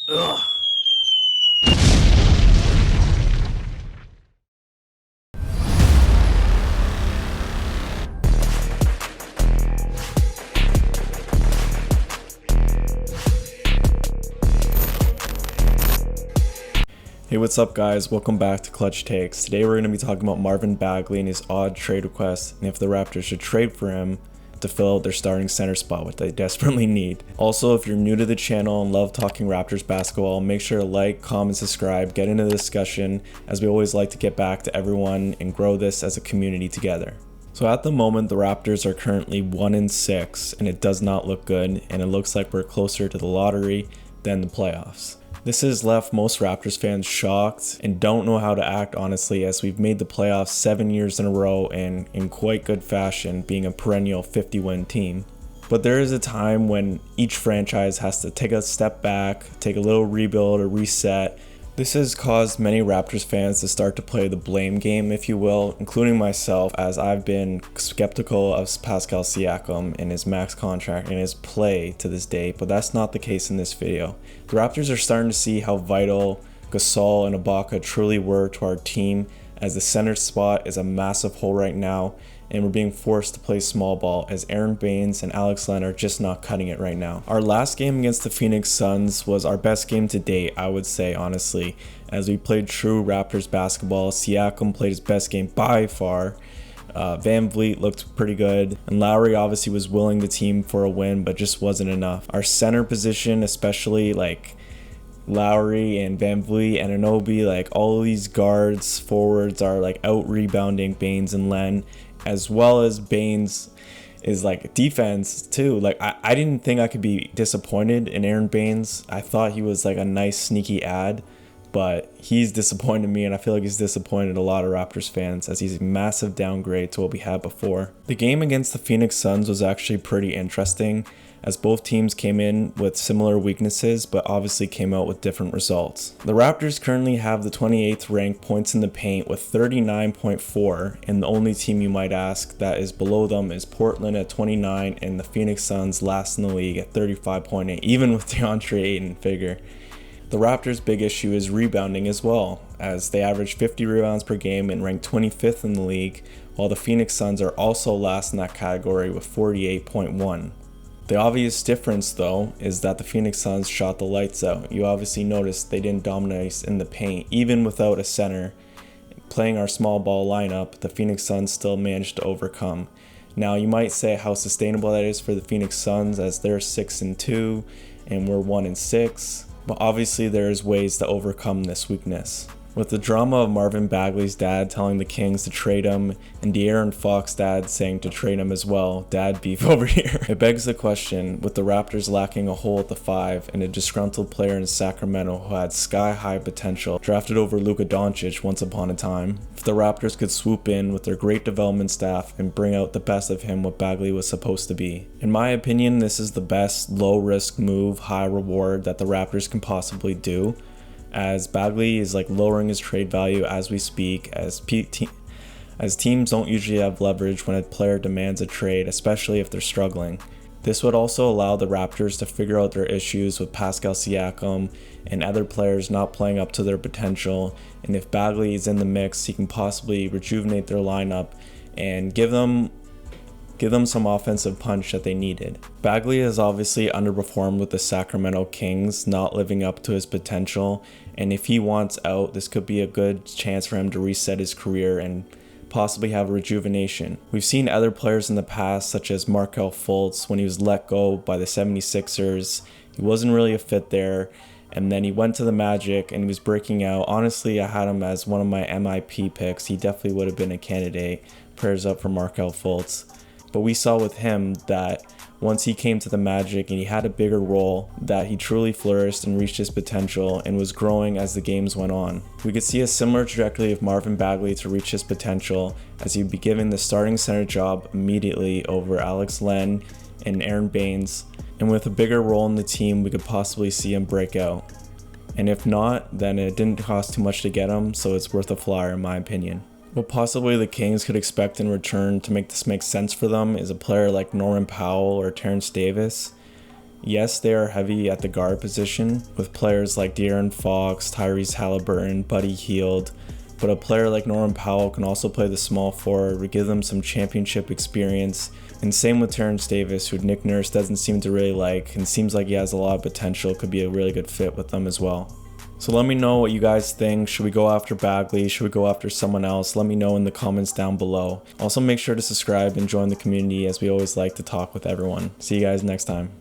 Ugh. Hey, what's up guys? Welcome back to Clutch Takes. Today we're going to be talking about Marvin Bagley and his odd trade request and if the Raptors should trade for him to fill out their starting center spot, which they desperately need. Also, if you're new to the channel and love talking Raptors basketball, make sure to like, comment, subscribe, get into the discussion, as we always like to get back to everyone and grow this as a community together. So at the moment, the Raptors are currently 1-6 and it does not look good, and it looks like we're closer to the lottery than the playoffs. This has left most Raptors fans shocked and don't know how to act, honestly, as we've made the playoffs 7 years in a row and in quite good fashion, being a perennial 50-win team. But there is a time when each franchise has to take a step back, take a little rebuild or reset. This has caused many Raptors fans to start to play the blame game, if you will, including myself, as I've been skeptical of Pascal Siakam and his max contract and his play to this day, but that's not the case in this video. The Raptors are starting to see how vital Gasol and Ibaka truly were to our team, as the center spot is a massive hole right now, and we're being forced to play small ball as Aaron Baines and Alex Len are just not cutting it right now. Our last game against the Phoenix Suns was our best game to date, I would say, honestly, as we played true Raptors basketball. Siakam played his best game by far. Van Vliet looked pretty good, and Lowry obviously was willing the team for a win, but just wasn't enough. Our center position, especially like Lowry and Van Vliet and Anunoby, like all of these guards, forwards are like out rebounding Baines and Len, as well as Baines is like defense too. Like I didn't think I could be disappointed in Aaron Baines. I thought he was like a nice sneaky ad, but he's disappointed me, and I feel like he's disappointed a lot of Raptors fans, as he's a massive downgrade to what we had before. The game against the Phoenix Suns was actually pretty interesting, as both teams came in with similar weaknesses, but obviously came out with different results. The Raptors currently have the 28th ranked points in the paint with 39.4, and the only team you might ask that is below them is Portland at 29, and the Phoenix Suns last in the league at 35.8, even with DeAndre Ayton figure. The Raptors' big issue is rebounding as well, as they average 50 rebounds per game and rank 25th in the league, while the Phoenix Suns are also last in that category with 48.1. The obvious difference, though, is that the Phoenix Suns shot the lights out. You obviously noticed they didn't dominate in the paint, even without a center. Playing our small ball lineup, the Phoenix Suns still managed to overcome. Now, you might say how sustainable that is for the Phoenix Suns, as they're 6-2 and we're 1-6. But obviously there's ways to overcome this weakness. With the drama of Marvin Bagley's dad telling the Kings to trade him, and De'Aaron Fox's dad saying to trade him as well, dad beef over here, it begs the question, with the Raptors lacking a hole at the 5 and a disgruntled player in Sacramento who had sky-high potential, drafted over Luka Doncic once upon a time, if the Raptors could swoop in with their great development staff and bring out the best of him what Bagley was supposed to be. In my opinion, this is the best low-risk move, high reward that the Raptors can possibly do, as Bagley is like lowering his trade value as we speak, as teams don't usually have leverage when a player demands a trade, especially if they're struggling. This would also allow the Raptors to figure out their issues with Pascal Siakam and other players not playing up to their potential, and if Bagley is in the mix, he can possibly rejuvenate their lineup and give them some offensive punch that they needed. Bagley has obviously underperformed with the Sacramento Kings, not living up to his potential, and if he wants out, this could be a good chance for him to reset his career and possibly have a rejuvenation. We've seen other players in the past, such as Markelle Fultz, when he was let go by the 76ers. He wasn't really a fit there, and then he went to the Magic and he was breaking out. Honestly, I had him as one of my MIP picks. He definitely would have been a candidate. Prayers up for Markelle Fultz. But we saw with him that once he came to the Magic and he had a bigger role, that he truly flourished and reached his potential and was growing as the games went on. We could see a similar trajectory of Marvin Bagley to reach his potential, as he'd be given the starting center job immediately over Alex Len and Aaron Baines, and with a bigger role in the team, we could possibly see him break out. And if not, then it didn't cost too much to get him, so it's worth a flyer in my opinion. What possibly the Kings could expect in return to make this make sense for them is a player like Norman Powell or Terrence Davis. Yes, they are heavy at the guard position with players like De'Aaron Fox, Tyrese Halliburton, Buddy Hield, but a player like Norman Powell can also play the small forward, would give them some championship experience. And same with Terrence Davis, who Nick Nurse doesn't seem to really like and seems like he has a lot of potential, could be a really good fit with them as well. So let me know what you guys think. Should we go after Bagley? Should we go after someone else? Let me know in the comments down below. Also make sure to subscribe and join the community, as we always like to talk with everyone. See you guys next time.